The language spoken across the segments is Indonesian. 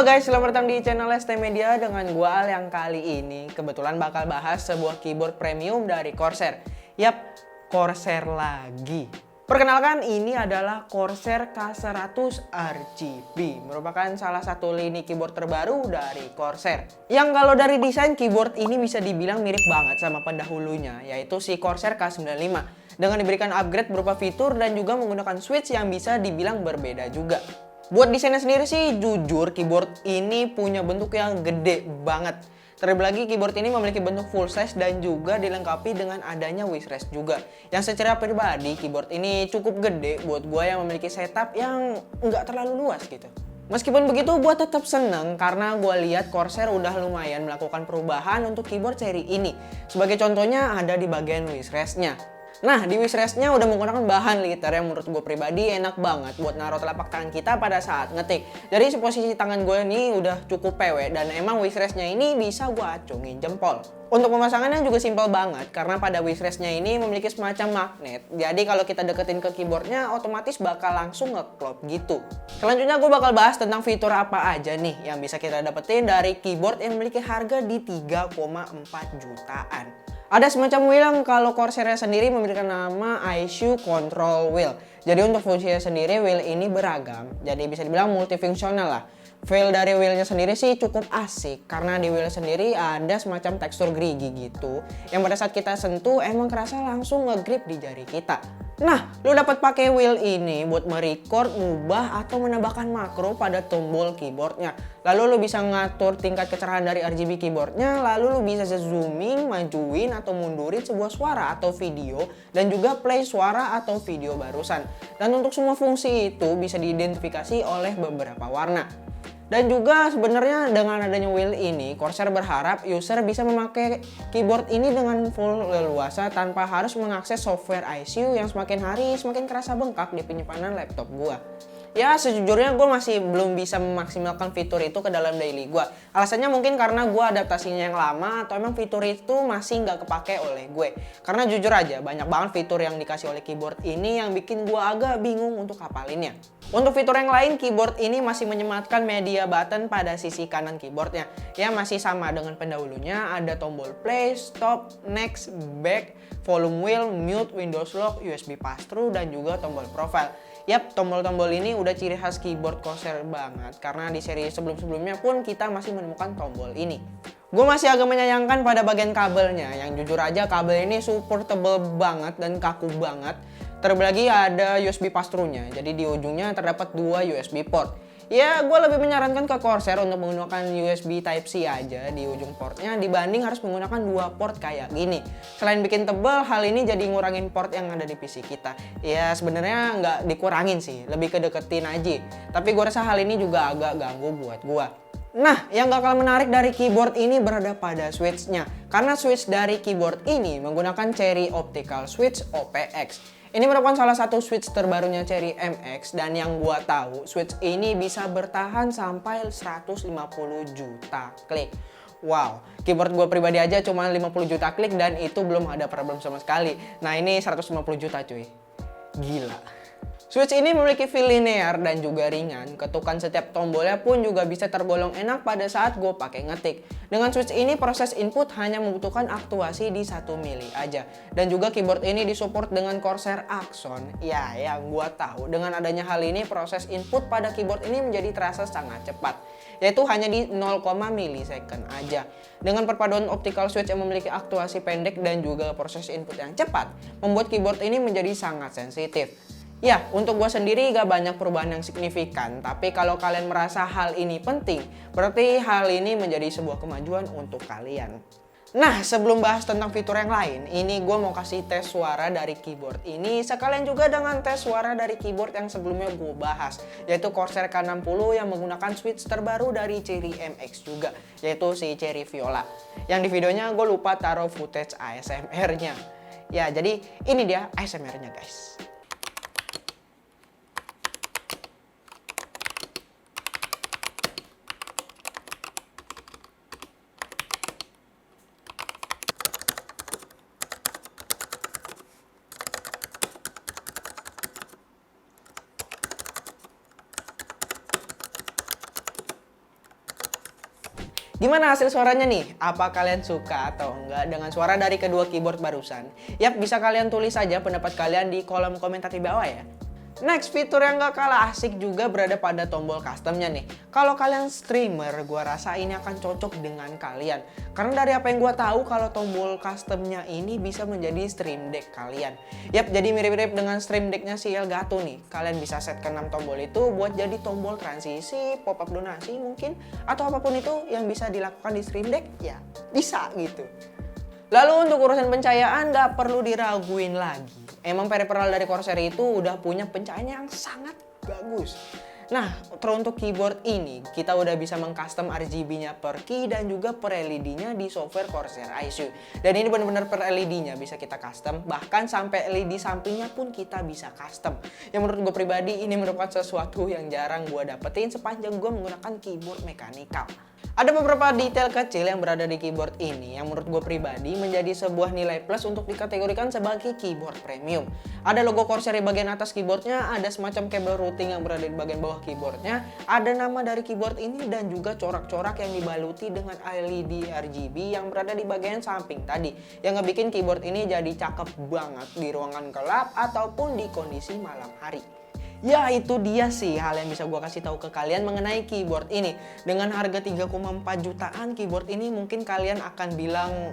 Halo guys, selamat datang di channel ST Media dengan gua Al yang kali ini kebetulan bakal bahas sebuah keyboard premium dari Corsair. Yap, Corsair lagi. Perkenalkan, ini adalah Corsair K100 RGB, merupakan salah satu lini keyboard terbaru dari Corsair. Yang kalau dari desain keyboard ini bisa dibilang mirip banget sama pendahulunya, yaitu si Corsair K95. Dengan diberikan upgrade berupa fitur dan juga menggunakan switch yang bisa dibilang berbeda juga. Buat desainnya sendiri sih, jujur keyboard ini punya bentuk yang gede banget. Terlebih lagi keyboard ini memiliki bentuk full size dan juga dilengkapi dengan adanya wishrest juga. Yang secara pribadi keyboard ini cukup gede buat gue yang memiliki setup yang nggak terlalu luas gitu. Meskipun begitu, gue tetap seneng karena gue lihat Corsair udah lumayan melakukan perubahan untuk keyboard seri ini. Sebagai contohnya ada di bagian wishrestnya. Nah, di wishrestnya udah menggunakan bahan liter yang menurut gue pribadi enak banget buat naruh telapak tangan kita pada saat ngetik. Jadi posisi tangan gue ini udah cukup PW dan emang wishrestnya ini bisa gue acungin jempol. Untuk pemasangannya juga simpel banget karena pada wishrestnya ini memiliki semacam magnet. Jadi kalau kita deketin ke keyboardnya otomatis bakal langsung ngeklop gitu. Selanjutnya gue bakal bahas tentang fitur apa aja nih yang bisa kita dapetin dari keyboard yang memiliki harga di 3,4 jutaan. Ada semacam wheel yang kalau Corsair sendiri memberikan nama ISU Control Wheel. Jadi untuk fungsinya sendiri wheel ini beragam. Jadi bisa dibilang multifungsional lah. Feel dari wheelnya sendiri sih cukup asik karena di wheel sendiri ada semacam tekstur gerigi gitu yang pada saat kita sentuh emang kerasa langsung ngegrip di jari kita. Nah, lu dapat pakai wheel ini buat merecord, ngubah atau menambahkan makro pada tombol keyboardnya. Lalu lu bisa ngatur tingkat kecerahan dari RGB keyboardnya, lalu lu bisa zooming, majuin atau mundurin sebuah suara atau video dan juga play suara atau video barusan. Dan untuk semua fungsi itu bisa diidentifikasi oleh beberapa warna. Dan juga sebenarnya dengan adanya wheel ini, Corsair berharap user bisa memakai keyboard ini dengan full leluasa tanpa harus mengakses software ISU yang semakin hari semakin kerasa bengkak di penyimpanan laptop gua. Ya sejujurnya gue masih belum bisa memaksimalkan fitur itu ke dalam daily gue. Alasannya mungkin karena gue adaptasinya yang lama atau emang fitur itu masih nggak kepake oleh gue. Karena jujur aja banyak banget fitur yang dikasih oleh keyboard ini yang bikin gue agak bingung untuk hafalinnya. Untuk fitur yang lain, keyboard ini masih menyematkan media button pada sisi kanan keyboardnya. Ya masih sama dengan pendahulunya, ada tombol play, stop, next, back, volume wheel, mute, Windows lock, USB pass-through, dan juga tombol profile. Yap, tombol-tombol ini udah ciri khas keyboard Corsair banget karena di seri sebelum-sebelumnya pun kita masih menemukan tombol ini. Gue masih agak menyayangkan pada bagian kabelnya yang jujur aja kabel ini super tebel banget dan kaku banget. Terlebih lagi ada USB pass-through-nya, jadi di ujungnya terdapat dua USB port. Ya, gue lebih menyarankan ke Corsair untuk menggunakan USB Type-C aja di ujung portnya dibanding harus menggunakan dua port kayak gini. Selain bikin tebal, hal ini jadi ngurangin port yang ada di PC kita. Ya, sebenarnya nggak dikurangin sih, lebih kedeketin aja. Tapi gue rasa hal ini juga agak ganggu buat gue. Nah, yang gak kalah menarik dari keyboard ini berada pada switch-nya. Karena switch dari keyboard ini menggunakan Cherry Optical Switch OPX. Ini merupakan salah satu switch terbarunya Cherry MX dan yang gua tahu switch ini bisa bertahan sampai 150 juta klik. Wow, keyboard gua pribadi aja cuma 50 juta klik dan itu belum ada problem sama sekali. Nah ini 150 juta cuy, gila. Switch ini memiliki feel linear dan juga ringan. Ketukan setiap tombolnya pun juga bisa tergolong enak pada saat gue pakai ngetik. Dengan switch ini proses input hanya membutuhkan aktuasi di 1 mili aja. Dan juga keyboard ini disupport dengan Corsair Axon. Ya, yang gue tahu dengan adanya hal ini proses input pada keyboard ini menjadi terasa sangat cepat. Yaitu hanya di 0, milisecond aja. Dengan perpaduan optical switch yang memiliki aktuasi pendek dan juga proses input yang cepat, membuat keyboard ini menjadi sangat sensitif. Ya, untuk gue sendiri gak banyak perubahan yang signifikan, tapi kalau kalian merasa hal ini penting, berarti hal ini menjadi sebuah kemajuan untuk kalian. Nah, sebelum bahas tentang fitur yang lain, ini gue mau kasih tes suara dari keyboard ini, sekalian juga dengan tes suara dari keyboard yang sebelumnya gue bahas, yaitu Corsair K60 yang menggunakan switch terbaru dari Cherry MX juga, yaitu si Cherry Viola. Yang di videonya gue lupa taruh footage ASMR-nya. Ya, jadi ini dia ASMR-nya guys. Gimana hasil suaranya nih? Apa kalian suka atau enggak dengan suara dari kedua keyboard barusan? Yap, bisa kalian tulis saja pendapat kalian di kolom komentar di bawah ya. Next, fitur yang gak kalah asik juga berada pada tombol customnya nih. Kalau kalian streamer, gua rasa ini akan cocok dengan kalian. Karena dari apa yang gua tahu, kalau tombol customnya ini bisa menjadi stream deck kalian. Yap, jadi mirip-mirip dengan stream decknya si Elgato nih. Kalian bisa set ke 6 tombol itu buat jadi tombol transisi, pop-up donasi mungkin, atau apapun itu yang bisa dilakukan di stream deck, ya bisa gitu. Lalu untuk urusan pencahayaan gak perlu diraguin lagi. Emang peripheral dari Corsair itu udah punya pencahayaan yang sangat bagus. Nah, untuk keyboard ini kita udah bisa mengcustom RGB-nya per key dan juga per LED-nya di software Corsair ISO. Dan ini benar-benar per LED-nya bisa kita custom, bahkan sampai LED sampingnya pun kita bisa custom. Yang menurut gue pribadi ini merupakan sesuatu yang jarang gue dapetin sepanjang gue menggunakan keyboard mechanical. Ada beberapa detail kecil yang berada di keyboard ini yang menurut gue pribadi menjadi sebuah nilai plus untuk dikategorikan sebagai keyboard premium. Ada logo Corsair di bagian atas keyboardnya, ada semacam kabel routing yang berada di bagian bawah keyboardnya, ada nama dari keyboard ini dan juga corak-corak yang dibaluti dengan LED RGB yang berada di bagian samping tadi, yang ngebikin keyboard ini jadi cakep banget di ruangan gelap ataupun di kondisi malam hari. Ya, itu dia sih hal yang bisa gue kasih tahu ke kalian mengenai keyboard ini. Dengan harga 3,4 jutaan keyboard ini mungkin kalian akan bilang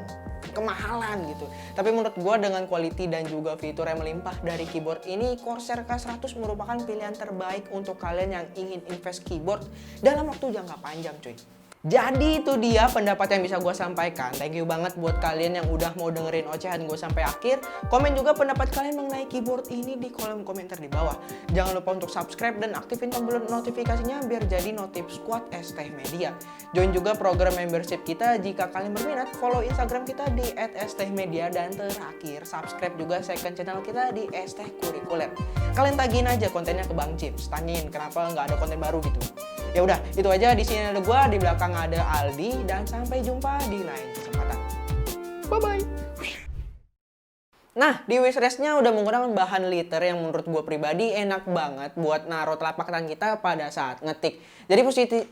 kemahalan gitu. Tapi menurut gue dengan quality dan juga fitur yang melimpah dari keyboard ini, Corsair K100 merupakan pilihan terbaik untuk kalian yang ingin invest keyboard dalam waktu jangka panjang cuy. Jadi itu dia pendapat yang bisa gue sampaikan. Thank you banget buat kalian yang udah mau dengerin ocehan gue sampai akhir. Komen juga pendapat kalian mengenai keyboard ini di kolom komentar di bawah. Jangan lupa untuk subscribe dan aktifin tombol notifikasinya biar jadi notif squad ST Media. Join juga program membership kita jika kalian berminat. Follow Instagram kita di @stmedia dan terakhir subscribe juga second channel kita di ST Kurikuler. Kalian tagihin aja kontennya ke Bang Chips. Tanyain kenapa nggak ada konten baru gitu. Ya udah, itu aja. Di sini ada gua, di belakang ada Aldi, dan sampai jumpa di lain kesempatan. Bye bye. Nah, di wishlist-nya udah menggunakan bahan liter yang menurut gua pribadi enak banget buat naruh telapak tangan kita pada saat ngetik. Jadi positif